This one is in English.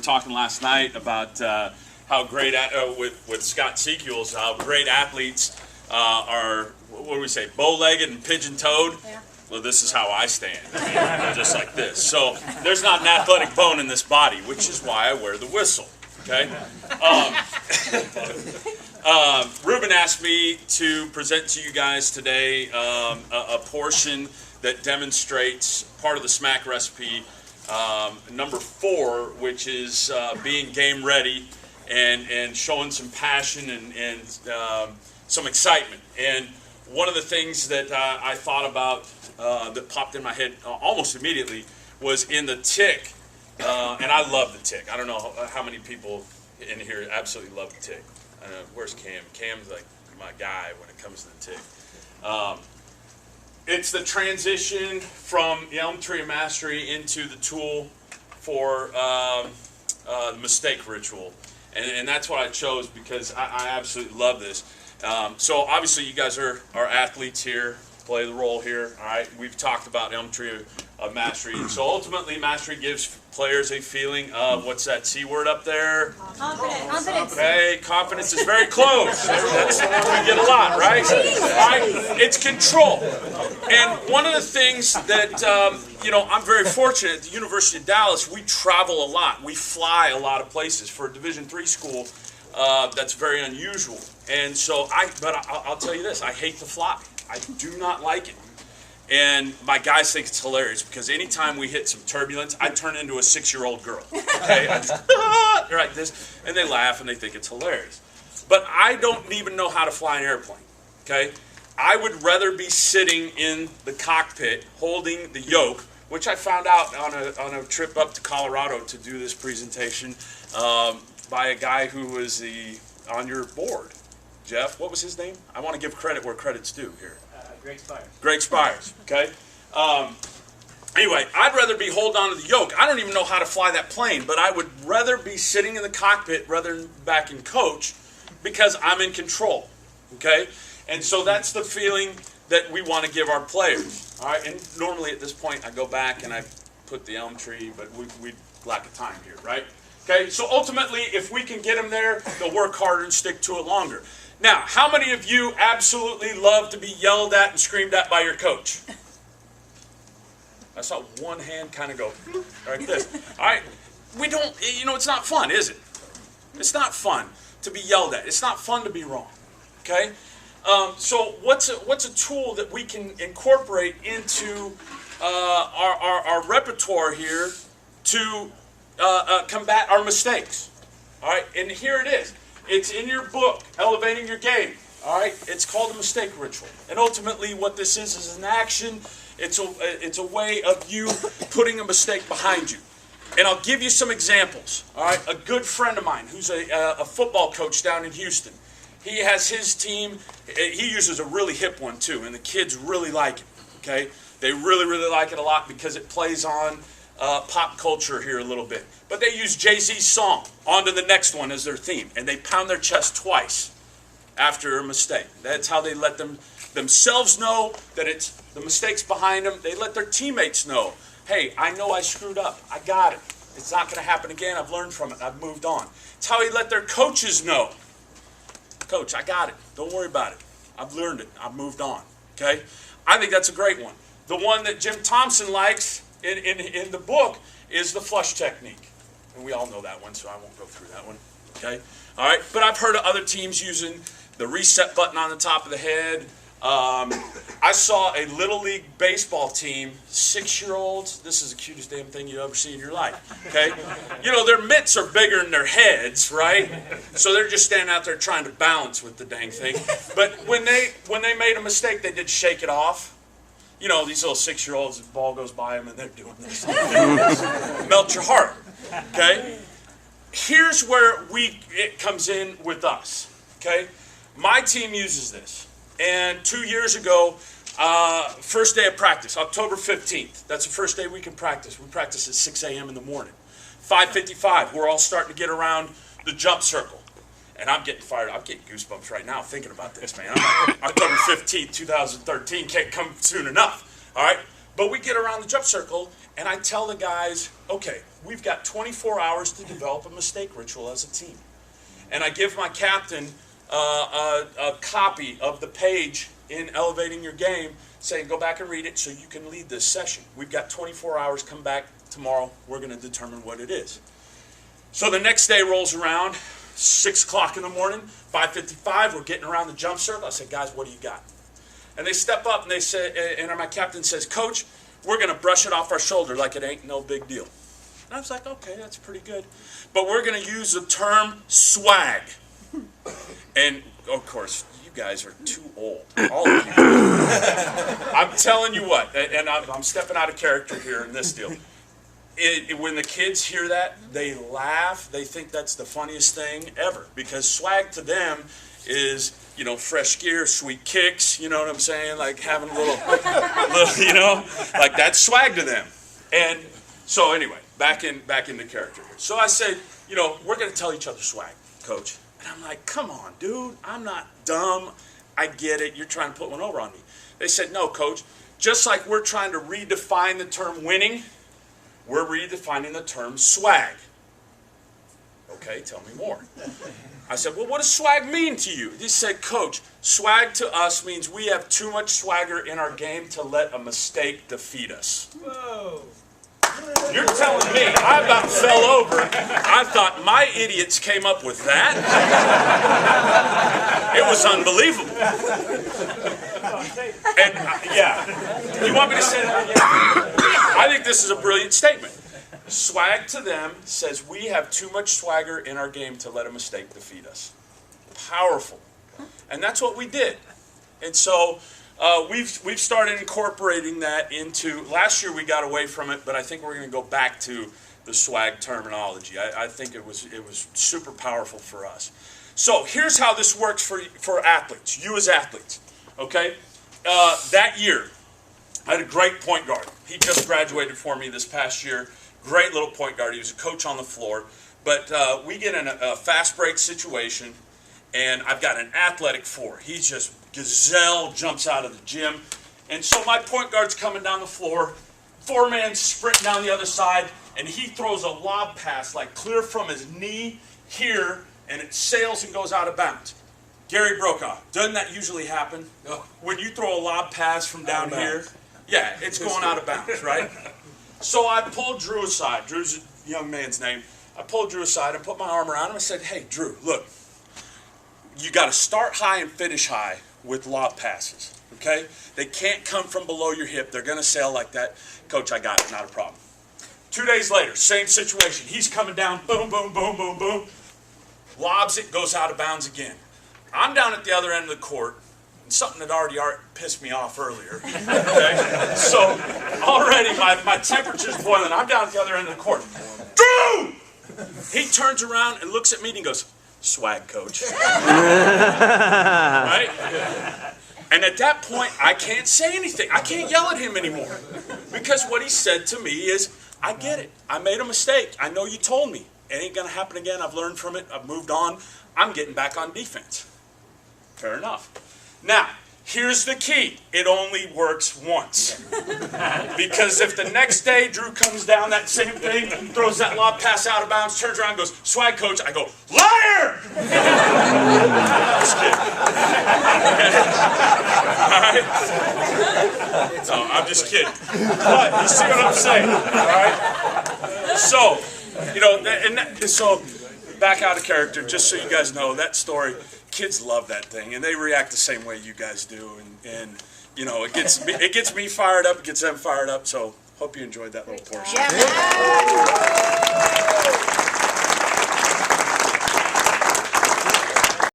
talking last night about how great, with Scott Sequels, how great athletes are, what do we say, bow-legged and pigeon-toed? Yeah. Well, this is how I stand, just like this. So there's not an athletic bone in this body, which is why I wear the whistle, okay? Ruben asked me to present to you guys today a portion that demonstrates part of the SMAC recipe, number 4, which is being game ready and showing some passion and some excitement. And one of the things that I thought about that popped in my head almost immediately was in the tick, and I love the tick. I don't know how many people in here absolutely love the tick. Where's Cam? Cam's like my guy when it comes to the tick. It's the transition from the Elm Tree of Mastery into the tool for the mistake ritual. And that's what I chose because I absolutely love this. So obviously you guys are athletes here, play the role here. All right, we've talked about Elm Tree of Mastery. So ultimately, Mastery gives players a feeling of, what's that C word up there? Confidence. Okay, confidence is very close. That's the one we get a lot, right? All right, it's control. And one of the things that, I'm very fortunate at the University of Dallas, we travel a lot. We fly a lot of places. For a Division III school, that's very unusual. And so, I'll tell you this, I hate to fly. I do not like it. And my guys think it's hilarious because anytime we hit some turbulence, I turn into a 6-year-old girl. Okay, I just, like this, and they laugh and they think it's hilarious. But I don't even know how to fly an airplane. Okay, I would rather be sitting in the cockpit holding the yoke, which I found out on a trip up to Colorado to do this presentation by a guy who was on your board. Jeff, what was his name? I want to give credit where credit's due here. Greg Spires, okay? Anyway, I'd rather be holding on to the yoke. I don't even know how to fly that plane, but I would rather be sitting in the cockpit rather than back in coach because I'm in control, okay? And so that's the feeling that we want to give our players, all right? And normally at this point I go back and I put the elm tree, but we lack of time here, right? Okay, so ultimately if we can get them there, they'll work harder and stick to it longer. Now, how many of you absolutely love to be yelled at and screamed at by your coach? I saw one hand kind of go like this. All right, we don't, it's not fun, is it? It's not fun to be yelled at. It's not fun to be wrong, okay? So what's a tool that we can incorporate into our repertoire here to combat our mistakes? All right, and here it is. It's in your book, Elevating Your Game. All right, it's called a mistake ritual. And ultimately what this is an action. It's a way of you putting a mistake behind you. And I'll give you some examples. All right, a good friend of mine who's a football coach down in Houston. He has his team. He uses a really hip one too, and the kids really like it. Okay, they really, really like it a lot because it plays on pop culture here a little bit. But they use Jay-Z's song, On to the Next One, as their theme. And they pound their chest twice after a mistake. That's how they let themselves know that it's the mistakes behind them. They let their teammates know, hey, I know I screwed up. I got it. It's not going to happen again. I've learned from it. I've moved on. It's how they let their coaches know. Coach, I got it. Don't worry about it. I've learned it. I've moved on. Okay? I think that's a great one. The one that Jim Thompson likes in the book is the flush technique. And we all know that one, so I won't go through that one. Okay? All right? But I've heard of other teams using the reset button on the top of the head. I saw a Little League baseball team, 6-year-olds. This is the cutest damn thing you ever see in your life. Okay? Their mitts are bigger than their heads, right? So they're just standing out there trying to balance with the dang thing. But when they made a mistake, they did shake it off. These little 6-year-olds, the ball goes by them and they're doing this. Melt your heart. Okay? Here's where it comes in with us. Okay? My team uses this. And 2 years ago, first day of practice, October 15th. That's the first day we can practice. We practice at 6 a.m. in the morning. 5:55, we're all starting to get around the jump circle. And I'm getting fired. I'm getting goosebumps right now thinking about this, man. October 15th, 2013 can't come soon enough. All right? But we get around the jump circle, and I tell the guys, okay, we've got 24 hours to develop a mistake ritual as a team. And I give my captain a copy of the page in Elevating Your Game, saying go back and read it so you can lead this session. We've got 24 hours, come back tomorrow, we're going to determine what it is. So the next day rolls around, 6 o'clock in the morning, 5:55, we're getting around the jump circle. I said, guys, what do you got? And they step up and they say, and my captain says, Coach, we're going to brush it off our shoulder like it ain't no big deal. And I was like, okay, that's pretty good. But we're going to use the term swag. And, of course, you guys are too old. All of you. I'm telling you what, and I'm stepping out of character here in this deal. When the kids hear that, they laugh. They think that's the funniest thing ever. Because swag to them is, you know, fresh gear, sweet kicks, you know what I'm saying? Like having a little you know, like that's swag to them. And so anyway, back into character here. So I say, you know, we're going to tell each other swag, Coach. And I'm like, come on, dude, I'm not dumb. I get it. You're trying to put one over on me. They said, no, Coach, just like we're trying to redefine the term winning, we're redefining the term swag. Okay, tell me more. I said, well, what does swag mean to you? He said, Coach, swag to us means we have too much swagger in our game to let a mistake defeat us. Whoa. You're telling me I about fell over. I thought my idiots came up with that. It was unbelievable. And yeah, you want me to say that again? I think this is a brilliant statement. Swag to them says we have too much swagger in our game to let a mistake defeat us. Powerful. And that's what we did. And so we've started incorporating that into, last year we got away from it, but I think we're going to go back to the swag terminology. I think it was super powerful for us. So here's how this works for athletes, you as athletes. Okay? That year, I had a great point guard. He just graduated for me this past year. Great little point guard. He was a coach on the floor. But we get in a fast break situation, and I've got an athletic four. He's just gazelle, jumps out of the gym. And so my point guard's coming down the floor, four-man sprint down the other side, and he throws a lob pass like clear from his knee here, and it sails and goes out of bounds. Gary Brokaw, doesn't that usually happen? No. When you throw a lob pass from down here, yeah, it's going out of bounds, right? So I pulled Drew aside. Drew's a young man's name. I pulled Drew aside and put my arm around him and said, hey, Drew, look, you got to start high and finish high with lob passes, okay? They can't come from below your hip. They're going to sail like that. Coach, I got it. Not a problem. 2 days later, same situation. He's coming down, boom, boom, boom, boom, boom. Lobs it, goes out of bounds again. I'm down at the other end of the court. Something that already pissed me off earlier. Okay? So already my temperature's boiling. I'm down at the other end of the court. Drew! He turns around and looks at me and he goes, swag, Coach. Right? And at that point, I can't say anything. I can't yell at him anymore. Because what he said to me is, I get it. I made a mistake. I know you told me. It ain't going to happen again. I've learned from it. I've moved on. I'm getting back on defense. Fair enough. Now, here's the key. It only works once. Because if the next day Drew comes down that same thing, throws that lob pass out of bounds, turns around and goes, swag, Coach, I go, liar! Just kidding. All right? No, I'm just kidding. But you see what I'm saying, all right? So, you know, so back out of character, just so you guys know, that story, kids love that thing, and they react the same way you guys do, and you know, it gets me fired up, it gets them fired up, so hope you enjoyed that little portion. Yeah.